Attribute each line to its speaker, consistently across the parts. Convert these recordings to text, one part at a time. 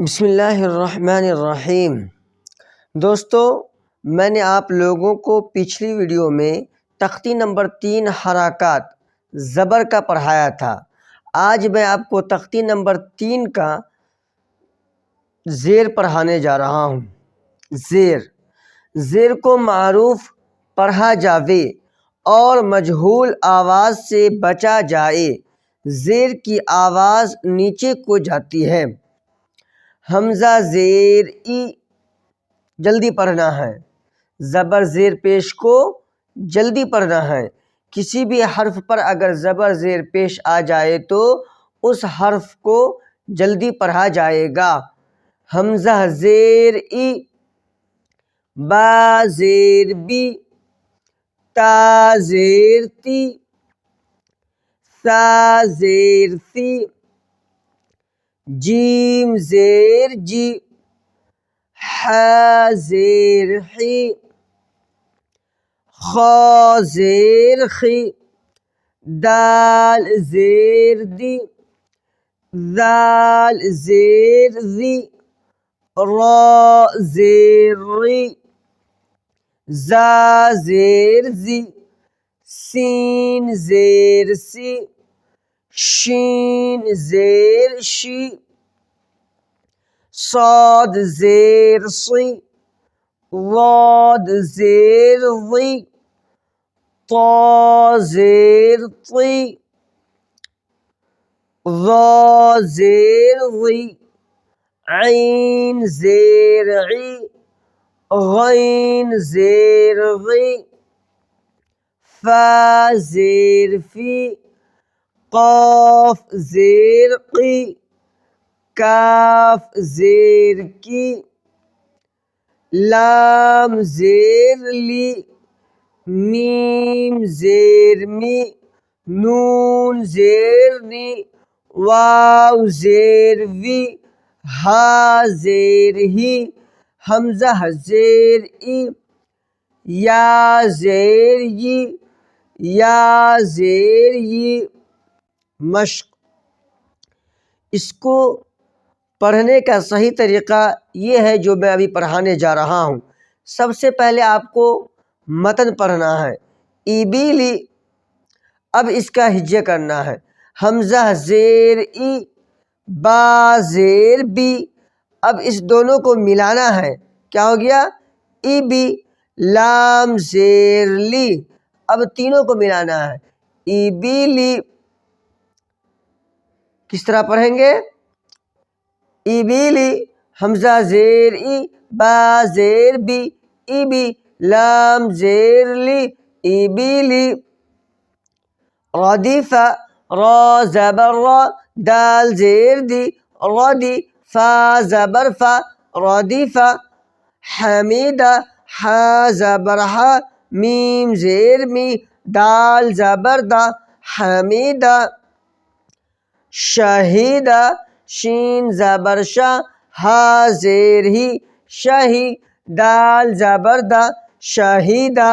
Speaker 1: बिस्मिल्लाहिर्रहमानिर्रहीम। दोस्तों, मैंने आप लोगों को पिछली वीडियो में तख्ती नंबर 3 हरकत ज़बर का पढ़ाया था। आज मैं आपको तख्ती नंबर 3 का ज़ेर पढ़ाने जा रहा हूँ। ज़ेर को मारूफ पढ़ा जावे और मजहूल आवाज़ से बचा जाए। ज़ेर की आवाज़ नीचे को जाती है। हमज़ा ज़ेर ई जल्दी पढ़ना है। ज़बर ज़ेर पेश को जल्दी पढ़ना है। किसी भी हर्फ पर अगर ज़बर ज़ेर पेश आ जाए तो उस हर्फ को जल्दी पढ़ा जाएगा। हमज़ा ज़ेर ई, बा ज़ेर बी, ता ज़ेर ती, सा ज़ेर सी, जीम ज़ेर जी, हा ज़ेर ही, खा ज़ेर खी, दाल ज़ेर दी, ज़ाल ज़ेर ज़ी, रा ज़ेर री, ज़ा ज़ेर ज़ी, सीन ज़ेर सी, शीन ज़ेर शी, साद ज़ेर सी, वाद ज़ेर ज़ी, ता ज़ेर ती, ज़ा ज़ेर ज़ी, ऐन ज़ेर ई, गैन ज़ेर ग़ी, फा ज़ेर फ़ी, क़ाफ ज़ेर क़ी, काफ ज़ेर की, लाम ज़ेर ली, मीम ज़ेर मी, नून ज़ेर नी, वाव ज़ेर वी, हा ज़ेर ही, हमज़ा ज़ेर ई, या ज़ेर यी, या ज़ेर यी। मश्क। इसको पढ़ने का सही तरीक़ा ये है जो मैं अभी पढ़ाने जा रहा हूँ। सबसे पहले आपको मतन पढ़ना है। ईबीली, अब इसका हिज्जे करना है। हमज़ा ज़ेर ई, बा ज़ेर बी, अब इस दोनों को मिलाना है। क्या हो गया? ईबी। लाम ज़ेर ली, अब तीनों को मिलाना है। ईबीली। किस तरह पढ़ेंगे? ईबीली, हमज़ा ज़ेर ई, बा ज़ेर बी, ईबी, लाम ज़ेर ली, ईबीली। रदीफ़ा, रा ज़बर रा, दाल ज़ेर दी, रदी, फा ज़बर फा, रदीफ़ा। हमीदा, हा ज़बर हा, मीम ज़ेर मी, दाल ज़बर दा, हमीदा। शहीदा, शीन ज़बर शा, हा ज़ेर ही, शही, दाल ज़बर दा, शहीदा।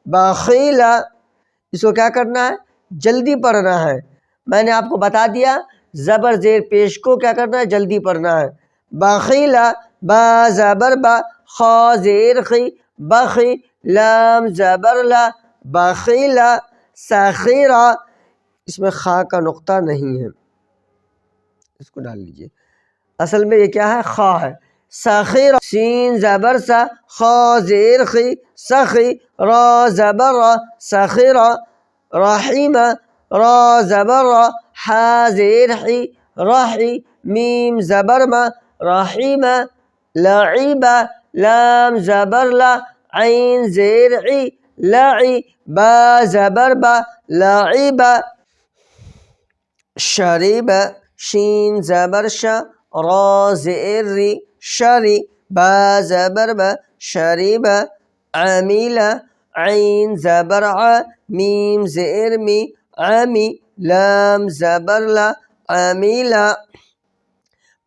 Speaker 1: बखीला, इसको क्या करना है? जल्दी पढ़ना है। मैंने आपको बता दिया ज़बर ज़ेर पेश को क्या करना है? जल्दी पढ़ना है। बखीला, बा ज़बर बा, खा ज़ेर खी, बखी, लाम ज़बर ला, बखीला। सखीरा, इसमें खा का नुक्ता नहीं है, इसको डाल लीजिए। असल में ये क्या है? खा है। सखीरा, सीन ज़बर सा, खा ज़ेर खी, सखी, रा ज़बर रा, सखीरा। रहीमा, रा ज़बर रा, हा ज़ेर ही, रही, मीम ज़बर मा, रहीमा। लईबा, लाम ज़बर ला, ऐन ज़ेर ई, लई, बा ज़बर बा, लईबा। शरीबा, शीन ज़बर शा, रा ज़ेर री, शरी, बा ज़बर बा, शरीबा। आमिला, ऐन ज़बर आ, मीम ज़ेर मी, आमी, लाम ज़बर ला, आमिला।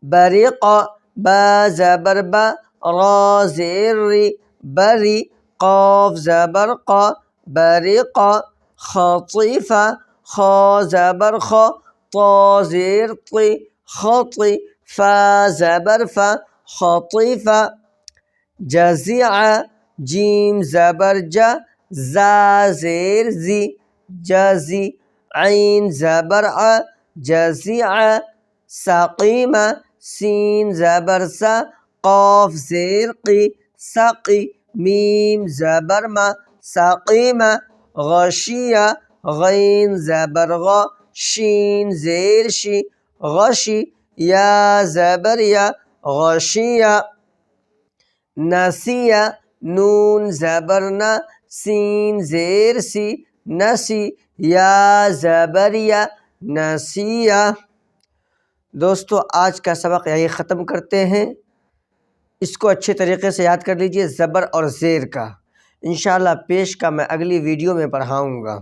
Speaker 1: बरीक़ा, बा ज़बर बा, रा ज़ेर री, बरी, क़ाफ ज़बर क़ा, बरीक़ा। खतीफ़ा, खा ज़बर खा, ता ज़ेर ती, खती, फा ज़बर फ़ा खतीफ़ा। जज़िअ जीम ज़बर जा ज़ा ज़ेर ज़ी जज़ी। ऐन ज़बर अ जज़िअ सक़ीमा सीन ज़बर सा क़ाफ ज़ेर क़ी सक़ी। मीम ज़बर मा सक़ीमा गशिया गैन ज़बर ग़ शीन ज़ेर शी गशी। या ज़बर या गशिया। नसिया नून ज़बर न सीन ज़ेर सी नसी। या ज़बर या नसिया। दोस्तों आज का सबक यही ख़त्म करते हैं। इसको अच्छे तरीके से याद कर लीजिए ज़बर और ज़ेर का। इंशाअल्लाह पेश का मैं अगली वीडियो में पढ़ाऊँगा।